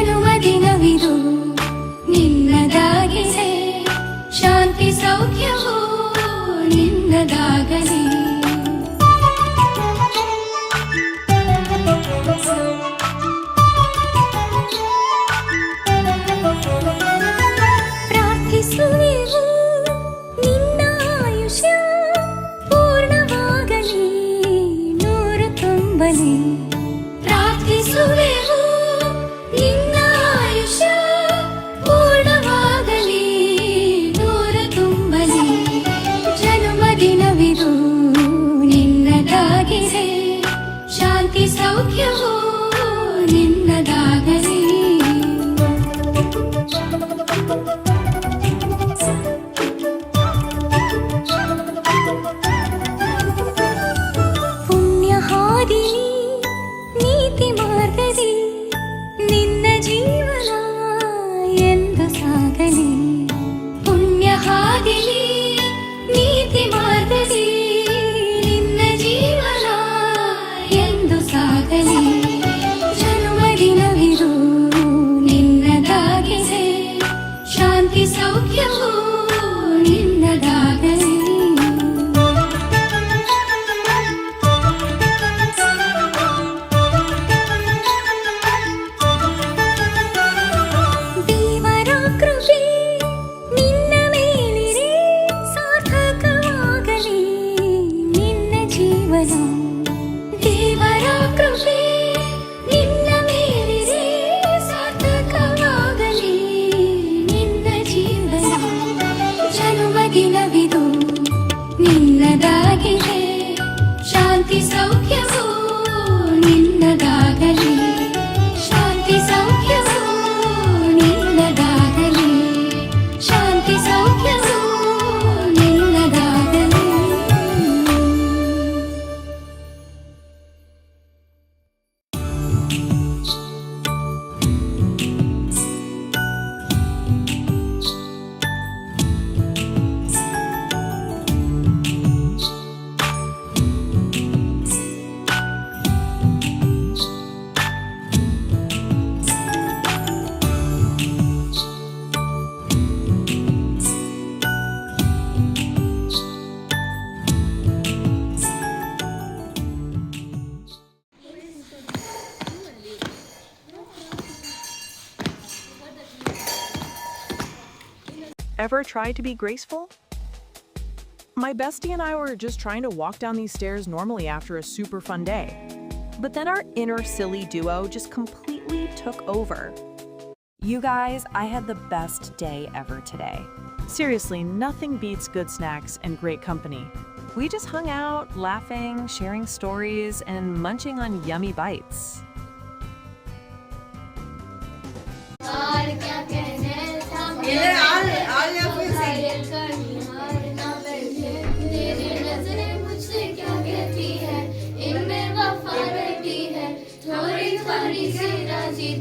ಜನುಮದಿನವಿದು ನಿನ್ನದಾಗಿದೆ, ಶಾಂತಿ ಸೌಖ್ಯವೂ ನಿನ್ನದಾಗಲಿ. ಪ್ರಾರ್ಥಿಸುವೆವು ನಿನ್ನ ಆಯುಷ್ಯ ಪೂರ್ಣವಾಗಲಿ, ನೂರು ತುಂಬಲಿ. ಪ್ರಾರ್ಥಿಸುವೆವು ನಿನ್ನ ಆಯುಷ್ಯ ಪೂರ್ಣವಾಗಲಿ, ನೂರು ತುಂಬಲಿ. ಜನುಮದಿನವಿದು ನಿನ್ನದಾಗಿದೆ, ಶಾಂತಿ ಸೌಖ್ಯವೂ ನಿನ್ನದಾಗಲಿ. ಪುಣ್ಯ ಹಾದಿಲಿ ನೀತಿ ಮಾರ್ಗದಿ ನಿನ್ನ ಜೀವನ ಎಂದು ಸಾಗಲಿ. ಪುಣ್ಯ ಹಾದಿಲಿ ನೀತಿ ಮಾರ್ಗದಿ ನಿನ್ನ ಜೀವನ ಎಂದು ಸಾಗಲಿ. ಜನುಮದಿನವಿದು ನಿನ್ನದಾಗಿದೆ, ಶಾಂತಿ ಸೌಖ್ಯವೂ ನಿನ್ನದಾಗಲಿ. ದೇವರ ಕೃಪೆ ನಿನ್ನ ಮೇಲಿರೆ ಸಾರ್ಥಕವಾಗಲಿ ನಿನ್ನ ಜೀವನ. ದೇವರ ಕೃಪೆ ನಿನ್ನ ಮೇಲಿರೆ ಸಾರ್ಥಕವಾಗಲಿ ನಿನ್ನ ಜೀವನ. ಜನುಮದಿನವಿದು ನಿನ್ನದಾಗಿದೆ, ಶಾಂತಿ ಸೌಖ್ಯವೂ ನಿನ್ನದಾಗಲಿ. ಶಾಂತಿ ಸೌಖ್ಯವೂ ನಿನ್ನದಾಗಲಿ, ಶಾಂತಿ ಸೌಖ್ಯವೂ ನಿನ್ನದಾಗಲಿ. Ever tried to be graceful? My bestie and I were just trying to walk down these stairs normally after a super fun day. But then our inner silly duo just completely took over. You guys, I had the best day ever today. Seriously, nothing beats good snacks and great company. We just hung out, laughing, sharing stories, and munching on yummy bites.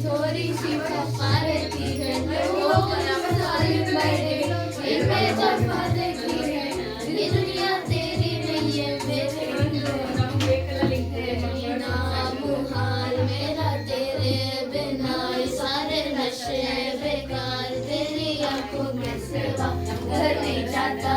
थोड़ी सी वफा रहती है, लोग इनमें वफा देखी है, ये दुनिया तेरी नहीं है मेरे नामुहाल मेरा तेरे बिना, सारे नशे बेकार, तेरी आंखों के सिवा घर नहीं जाता